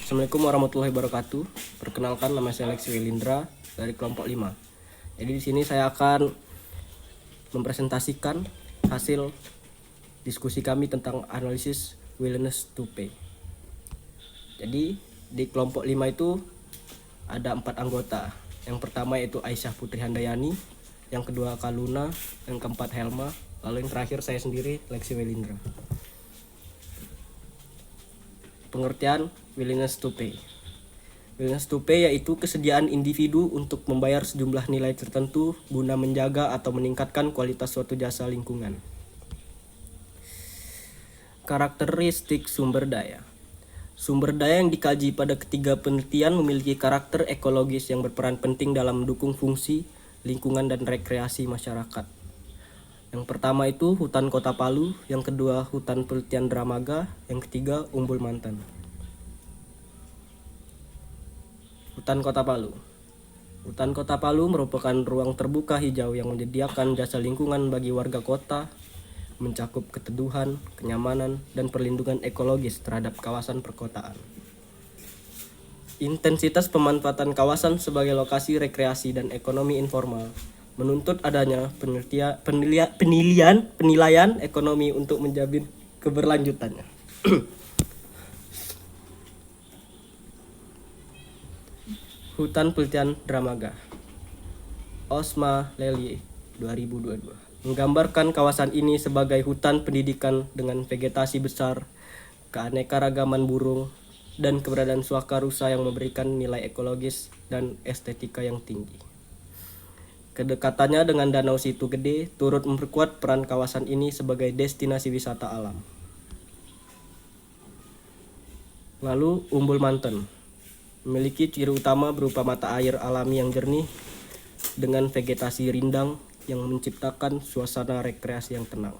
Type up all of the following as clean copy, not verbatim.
Assalamualaikum warahmatullahi wabarakatuh. Perkenalkan, nama saya Lexi Wilindra dari kelompok 5. Jadi di sini saya akan mempresentasikan hasil diskusi kami tentang analisis willingness to pay. Jadi di kelompok 5 itu ada 4 anggota. Yang pertama yaitu Aisyah Putri Handayani, yang kedua Kaluna, yang keempat Helma, lalu yang terakhir saya sendiri, Lexi Wilindra. Pengertian willingness to pay. Willingness to pay yaitu kesediaan individu untuk membayar sejumlah nilai tertentu guna menjaga atau meningkatkan kualitas suatu jasa lingkungan. Karakteristik sumber daya. Sumber daya yang dikaji pada ketiga penelitian memiliki karakter ekologis yang berperan penting dalam mendukung fungsi, lingkungan, dan rekreasi masyarakat. Yang pertama itu hutan Kota Palu, yang kedua hutan penelitian Dramaga, yang ketiga Umbul Mantan. Hutan Kota Palu. Hutan Kota Palu merupakan ruang terbuka hijau yang menyediakan jasa lingkungan bagi warga kota, mencakup keteduhan, kenyamanan, dan perlindungan ekologis terhadap kawasan perkotaan. Intensitas pemanfaatan kawasan sebagai lokasi rekreasi dan ekonomi informal menuntut adanya penilaian ekonomi untuk menjamin keberlanjutannya. Hutan Penelitian Dramaga, Osma Lely 2022, menggambarkan kawasan ini sebagai hutan pendidikan dengan vegetasi besar, keanekaragaman burung, dan keberadaan suaka rusa yang memberikan nilai ekologis dan estetika yang tinggi. Kedekatannya dengan Danau Situ Gede turut memperkuat peran kawasan ini sebagai destinasi wisata alam. Lalu Umbul Mantan memiliki ciri utama berupa mata air alami yang jernih dengan vegetasi rindang yang menciptakan suasana rekreasi yang tenang.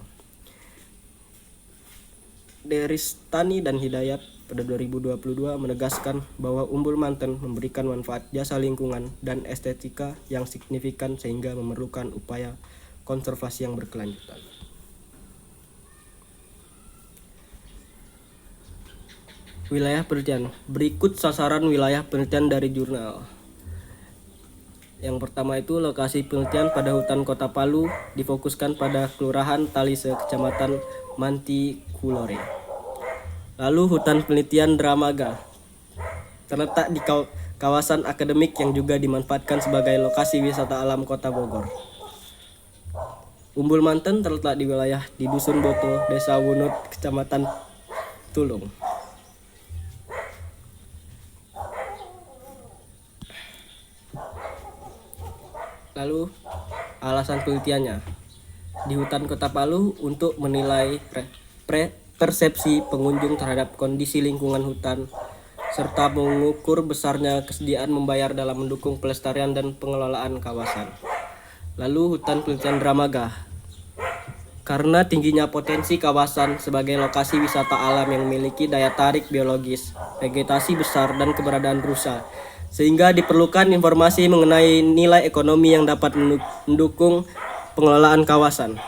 Deristani dan Hidayat pada 2022 menegaskan bahwa Umbul Mantan memberikan manfaat jasa lingkungan dan estetika yang signifikan sehingga memerlukan upaya konservasi yang berkelanjutan. Wilayah penelitian. Berikut sasaran wilayah penelitian dari jurnal. Yang pertama itu lokasi penelitian pada hutan Kota Palu difokuskan pada Kelurahan Talise, Kecamatan Mantikulore. Lalu hutan penelitian Dramaga terletak di kawasan akademik yang juga dimanfaatkan sebagai lokasi wisata alam Kota Bogor. Umbul Mantan terletak di wilayah di Dusun Boto, Desa Wunut, Kecamatan Tulung. Lalu alasan penelitiannya di hutan Kota Palu untuk menilai persepsi pengunjung terhadap kondisi lingkungan hutan serta mengukur besarnya kesediaan membayar dalam mendukung pelestarian dan pengelolaan kawasan. Lalu hutan penelitian Dramaga karena tingginya potensi kawasan sebagai lokasi wisata alam yang memiliki daya tarik biologis, vegetasi besar, dan keberadaan rusa, sehingga diperlukan informasi mengenai nilai ekonomi yang dapat mendukung pengelolaan kawasan.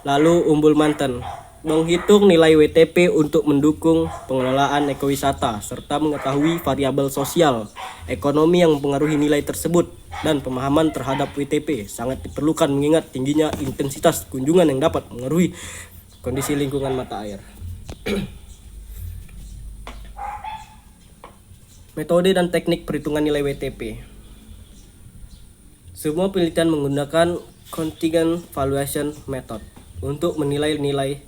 Lalu Umbul Mantan menghitung nilai WTP untuk mendukung pengelolaan ekowisata serta mengetahui variabel sosial ekonomi yang mempengaruhi nilai tersebut, dan pemahaman terhadap WTP sangat diperlukan mengingat tingginya intensitas kunjungan yang dapat mengaruhi kondisi lingkungan mata air. Metode dan teknik perhitungan nilai WTP. Semua penelitian menggunakan Contingent Valuation Method untuk menilai nilai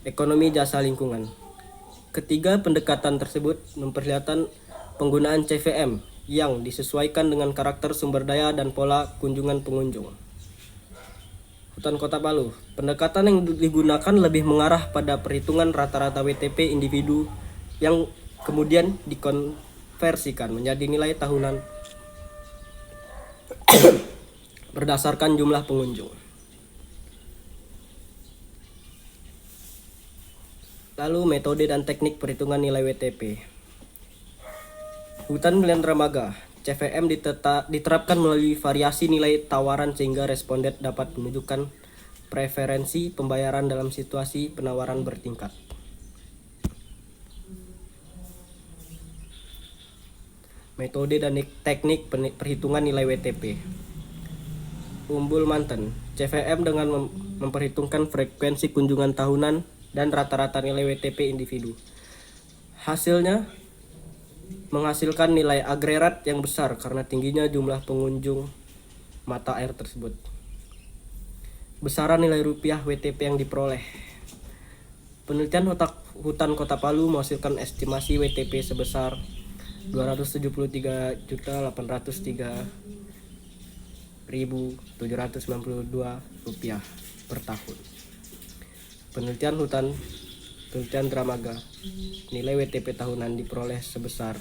ekonomi jasa lingkungan. Ketiga pendekatan tersebut memperlihatkan penggunaan CVM yang disesuaikan dengan karakter sumber daya dan pola kunjungan pengunjung. Hutan Kota Palu, pendekatan yang digunakan lebih mengarah pada perhitungan rata-rata WTP individu yang kemudian dikonversikan menjadi nilai tahunan berdasarkan jumlah pengunjung. Lalu metode dan teknik perhitungan nilai WTP. Hutan Penelitian Dramaga, CVM diterapkan melalui variasi nilai tawaran sehingga responden dapat menunjukkan preferensi pembayaran dalam situasi penawaran bertingkat. metode dan teknik perhitungan nilai WTP. Umbul Manten, CVM dengan memperhitungkan frekuensi kunjungan tahunan dan rata-rata nilai WTP individu. Hasilnya menghasilkan nilai agregat yang besar karena tingginya jumlah pengunjung mata air tersebut. Besaran nilai rupiah WTP yang diperoleh. Penelitian hutan Kota Palu menghasilkan estimasi WTP sebesar 273.803.792 rupiah per tahun. Penelitian Dramaga, nilai WTP tahunan diperoleh sebesar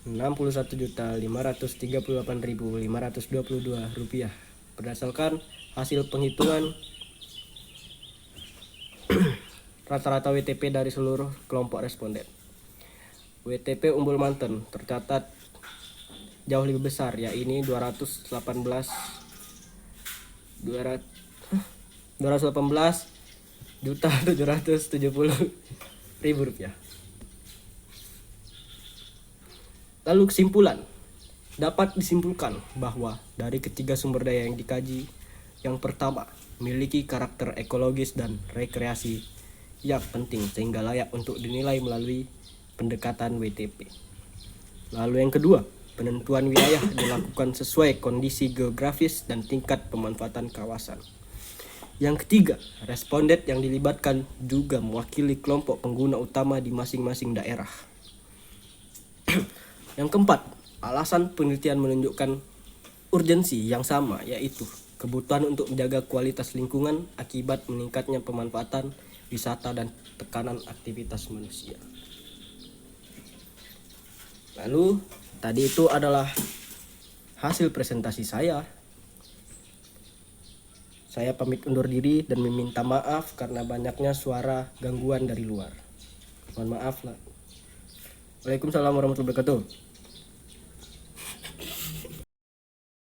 61.538.522 rupiah berdasarkan hasil penghitungan rata-rata WTP dari seluruh kelompok responden. WTP Umbul Manten tercatat jauh lebih besar, yaitu 218.770.000 rupiah. Lalu kesimpulan, dapat disimpulkan bahwa dari ketiga sumber daya yang dikaji, yang pertama memiliki karakter ekologis dan rekreasi yang penting sehingga layak untuk dinilai melalui pendekatan WTP. Lalu yang kedua, penentuan wilayah dilakukan sesuai kondisi geografis dan tingkat pemanfaatan kawasan. Yang ketiga, responden yang dilibatkan juga mewakili kelompok pengguna utama di masing-masing daerah. Yang keempat, alasan penelitian menunjukkan urgensi yang sama, yaitu kebutuhan untuk menjaga kualitas lingkungan akibat meningkatnya pemanfaatan wisata dan tekanan aktivitas manusia. Lalu, tadi itu adalah hasil presentasi saya. Saya pamit undur diri dan meminta maaf karena banyaknya suara gangguan dari luar. Mohon maaf lah. Waalaikumsalam warahmatullahi wabarakatuh.